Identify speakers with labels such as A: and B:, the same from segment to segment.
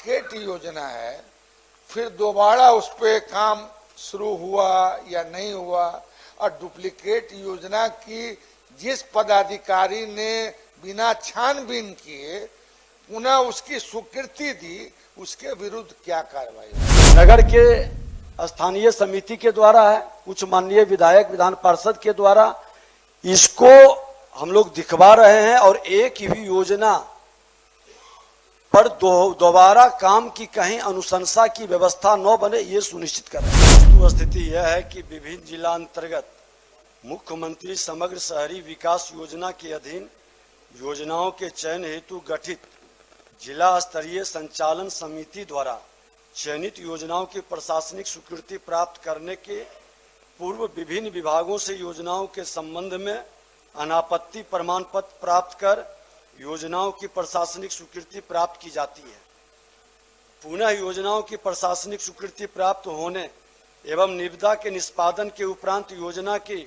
A: Duplicate योजना है, फिर दोबारा उस पे काम शुरू हुआ या नहीं हुआ, और डुप्लीकेट योजना की जिस पदाधिकारी ने बिना छानबीन किए पुनः उसकी स्वीकृति दी, उसके विरुद्ध क्या कार्रवाई?
B: नगर के स्थानीय समिति के द्वारा है, कुछ माननीय विधायक विधान पार्षद के द्वारा इसको हम लोग दिखवा रहे हैं, और एक ही योजना पर दोबारा काम की कहीं अनुशंसा की व्यवस्था न बने, ये सुनिश्चित कर रहे हैं। स्थिति यह है कि विभिन्न जिला अंतर्गत मुख्यमंत्री समग्र शहरी विकास योजना के अधीन योजनाओं के चयन हेतु गठित जिला स्तरीय संचालन समिति द्वारा चयनित योजनाओं की प्रशासनिक स्वीकृति प्राप्त करने के पूर्व विभिन्न विभागों से योजनाओं के संबंध में अनापत्ति प्रमाण पत्र प्राप्त कर योजनाओं की प्रशासनिक स्वीकृति प्राप्त की जाती है। पुनः योजनाओं की प्रशासनिक स्वीकृति प्राप्त होने एवं निविदा के निष्पादन के उपरांत योजना के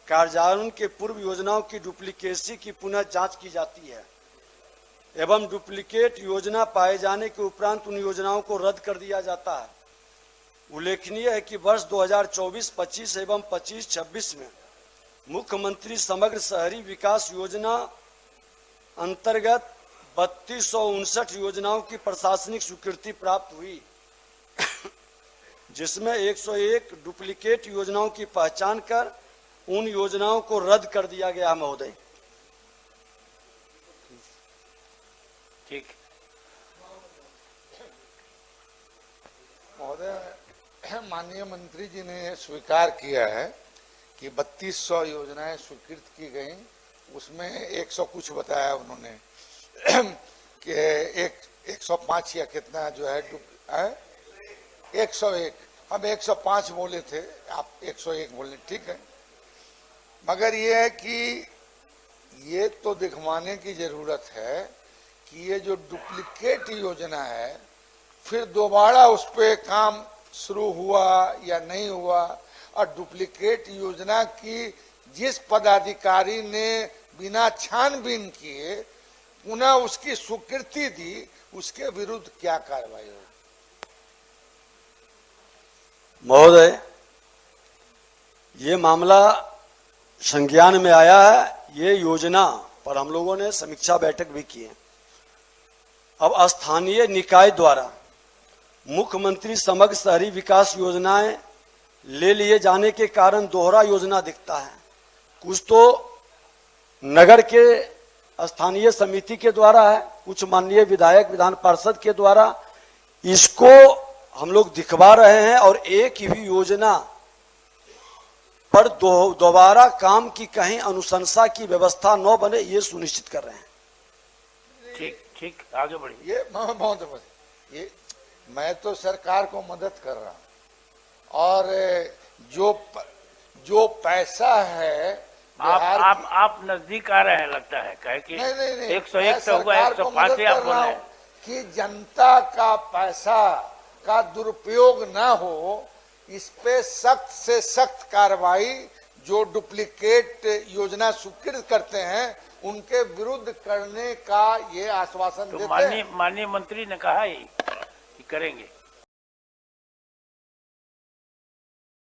B: कार्यान्वयन के पूर्व योजनाओं की डुप्लीकेसी की पुनः जांच की जाती है एवं डुप्लीकेट योजना पाए जाने के उपरांत उन योजनाओं को रद्द कर दिया जाता है। उल्लेखनीय है कि वर्ष 2024-25 एवं 25-26 में मुख्यमंत्री समग्र शहरी विकास योजना अंतर्गत 3259 योजनाओं की प्रशासनिक स्वीकृति प्राप्त हुई, जिसमें 101 डुप्लीकेट योजनाओं की पहचान कर उन योजनाओं को रद्द कर दिया गया। महोदय,
C: ठीक।
A: महोदय, माननीय मंत्री जी ने स्वीकार किया है कि 3200 योजनाएं स्वीकृत की गई, उसमें 100 कुछ बताया उन्होंने कि 105 या कितना जो है 101, हम 105 बोले थे, आप 101 बोले, ठीक है। मगर ये है कि ये तो दिखवाने की जरूरत है कि ये जो डुप्लीकेट योजना है, फिर दोबारा उस पे काम शुरू हुआ या नहीं हुआ, और डुप्लीकेट योजना की जिस पदाधिकारी ने बिना छानबीन किए पुनः उसकी स्वीकृति दी, उसके विरुद्ध क्या कार्रवाई होगी?
B: महोदय, ये मामला संज्ञान में आया है। ये योजना पर हम लोगों ने समीक्षा बैठक भी की है। अब स्थानीय निकाय द्वारा मुख्यमंत्री समग्र शहरी विकास योजनाएं ले लिए जाने के कारण दोहरा योजना दिखता है। कुछ तो नगर के स्थानीय समिति के द्वारा है, कुछ माननीय विधायक विधान पार्षद के द्वारा इसको हम लोग दिखवा रहे हैं, और एक ही योजना पर दोबारा काम की कहीं अनुशंसा की व्यवस्था न बने, ये सुनिश्चित कर रहे हैं।
C: ठीक ठीक, आगे बढ़िए।
A: ये बहुत ये मैं तो सरकार को मदद कर रहा हूं, और जो पैसा है
C: आप नजदीक आ रहे हैं लगता है, कहे कि
A: नहीं,
C: 101 से हुआ 105 से आप बोल रहे हैं
A: कि जनता का पैसा का दुरुपयोग ना हो, इस पे सख्त से सख्त कार्रवाई, जो डुप्लीकेट योजना स्वीकृत करते हैं उनके विरुद्ध करने का ये आश्वासन देते हैं।
C: माननीय मंत्री ने कहा ही कि करेंगे।